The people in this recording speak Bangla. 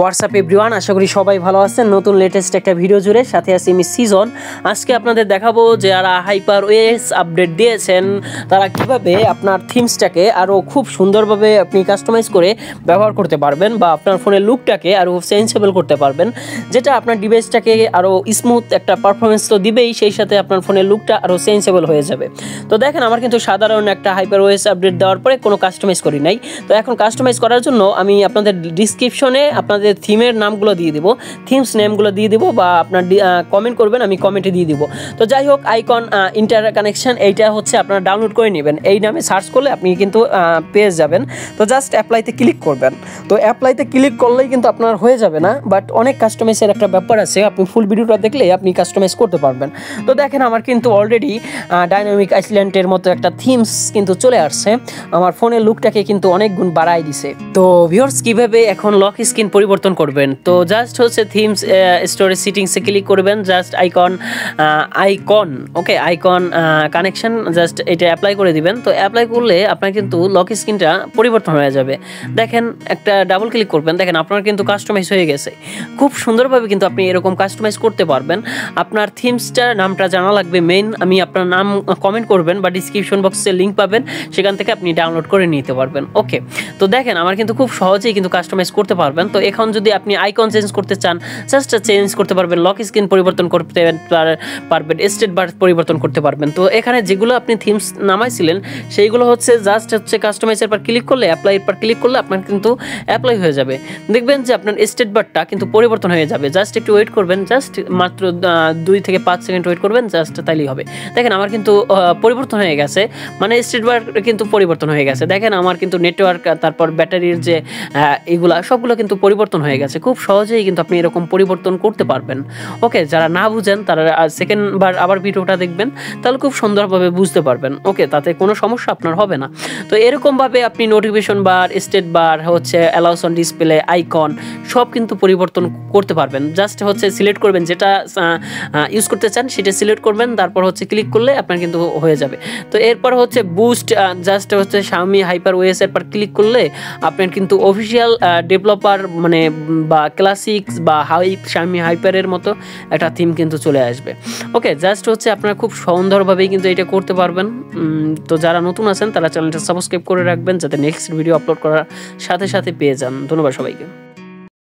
হোয়াটসঅ্যাপ এভরিওয়ান, আশা করি সবাই ভালো আছেন। নতুন লেটেস্ট একটা ভিডিও জুড়ে সাথে আছি আমি সিজন। আজকে আপনাদের দেখাবো যে যারা HyperOS আপডেট দিয়েছেন তারা কিভাবে আপনার থিমসটাকে আরও খুব সুন্দরভাবে আপনি কাস্টমাইজ করে ব্যবহার করতে পারবেন বা আপনার ফোনের লুকটাকে আরও সেন্সেবল করতে পারবেন, যেটা আপনার ডিভাইসটাকে আরও স্মুথ একটা পারফরমেন্স তো দিবেই, সেই সাথে আপনার ফোনের লুকটা আরও সেন্সেবল হয়ে যাবে। তো দেখেন, আমার কিন্তু সাধারণ একটা HyperOS আপডেট দেওয়ার পরে কোনো কাস্টমাইজ করি নাই। তো এখন কাস্টমাইজ করার জন্য আমি আপনাদের ডিসক্রিপশনে আপনাদের থিমের নামগুলো দিয়ে দিব, থিমস নেমগুলো দিয়ে দিব, বা আপনার কমেন্ট করবেন, আমি কমেন্টে দিয়ে দিব। তো যাই হোক, আইকন ইন্টার কানেকশন এইটা হচ্ছে আপনারা ডাউনলোড করে নেবেন। এই নামে সার্চ করলে আপনি কিন্তু পেয়ে যাবেন। তো জাস্ট অ্যাপ্লাইতে ক্লিক করবেন। তো অ্যাপ্লাইতে ক্লিক করলেই কিন্তু আপনার হয়ে যাবে না, বাট অনেক কাস্টমাইজের একটা ব্যাপার আছে, আপনি ফুল ভিডিওটা দেখলে আপনি কাস্টমাইজ করতে পারবেন। তো দেখেন, আমার কিন্তু অলরেডি ডাইনামিক আইসল্যান্ডের মতো একটা থিমস কিন্তু চলে আসছে, আমার ফোনের লুকটাকে কিন্তু অনেক গুণ বাড়াই দিছে। তো ভিউয়ার্স, কিভাবে এখন লক স্ক্রিন পরিবর্তন করবেন? তো জাস্ট হচ্ছে থিমস স্টোরেজ সেটিংসে ক্লিক করবেন, জাস্ট আইকন ওকে আইকন কানেকশন জাস্ট এটা অ্যাপ্লাই করে দিবেন। তো অ্যাপ্লাই করলে আপনার কিন্তু লক স্ক্রিনটা পরিবর্তন হয়ে যাবে। দেখেন, একটা ডাবল ক্লিক করবেন, দেখেন আপনার কিন্তু কাস্টমাইজ হয়ে গেছে। খুব সুন্দরভাবে কিন্তু আপনি এরকম কাস্টমাইজ করতে পারবেন। আপনার থিমসটার নামটা জানা লাগবে মেইন, আমি আপনার নাম কমেন্ট করবেন বা ডিসক্রিপশন বক্সে লিঙ্ক পাবেন, সেখান থেকে আপনি ডাউনলোড করে নিতে পারবেন। ওকে, তো দেখেন আমার কিন্তু খুব সহজেই কিন্তু কাস্টমাইজ করতে পারবেন। তো এখন যদি আপনি আইকন চেঞ্জ করতে চান, জাস্ট চেঞ্জ করতে পারবেন, লক স্ক্রিন পরিবর্তন করতে পারবেন, স্টেট বার পরিবর্তন করতে পারবেন। তো এখানে যেগুলো আপনি থিমস নামাইছিলেন সেইগুলো হচ্ছে জাস্ট হচ্ছে কাস্টমাইজের পর ক্লিক করলে, অ্যাপ্লাইয়ের পর ক্লিক করলে আপনার কিন্তু অ্যাপ্লাই হয়ে যাবে। দেখবেন যে আপনার স্টেট বারটা কিন্তু পরিবর্তন হয়ে যাবে। জাস্ট একটু ওয়েট করবেন, জাস্ট মাত্র 2 থেকে 5 সেকেন্ড ওয়েট করবেন, জাস্ট তাইলেই হবে। দেখেন আমার কিন্তু পরিবর্তন হয়ে গেছে, মানে স্টেট বার কিন্তু পরিবর্তন হয়ে গেছে। দেখেন আমার কিন্তু নেটওয়ার্ক, তারপর ব্যাটারির যে এগুলা সবগুলো কিন্তু পরিবর্তন হয়ে গেছে। খুব সহজেই কিন্তু আপনি এরকম পরিবর্তন করতে পারবেন। ওকে, যারা না বুঝেন তারা সেকেন্ড বার আবার ভিডিওটা দেখবেন, তাহলে খুব সুন্দরভাবে বুঝতে পারবেন। ওকে, তাতে কোনো সমস্যা আপনার হবে না। তো এরকমভাবে আপনি নোটিফিকেশন বার, স্টেট বার, হচ্ছে অ্যালাউস অন ডিসপ্লে, আইকন সব কিন্তু পরিবর্তন করতে পারবেন। জাস্ট হচ্ছে সিলেক্ট করবেন, যেটা ইউজ করতে চান সেটা সিলেক্ট করবেন, তারপর হচ্ছে ক্লিক করলে আপনার কিন্তু হয়ে যাবে। তো এরপর হচ্ছে বুস্ট, জাস্ট হচ্ছে Xiaomi HyperOS এর পর ক্লিক করলে আপনার কিন্তু অফিসিয়াল ডেভেলপার মানে বা ক্লাসিক্স বা Xiaomi হাইপারের মতো একটা থিম কিন্তু চলে আসবে। ওকে, জাস্ট হচ্ছে আপনারা খুব সুন্দরভাবেই কিন্তু এটা করতে পারবেন। তো যারা নতুন আছেন তারা চ্যানেলটা সাবস্ক্রাইব করে রাখবেন, যাতে নেক্সট ভিডিও আপলোড করার সাথে সাথে পেয়ে যান। ধন্যবাদ সবাইকে।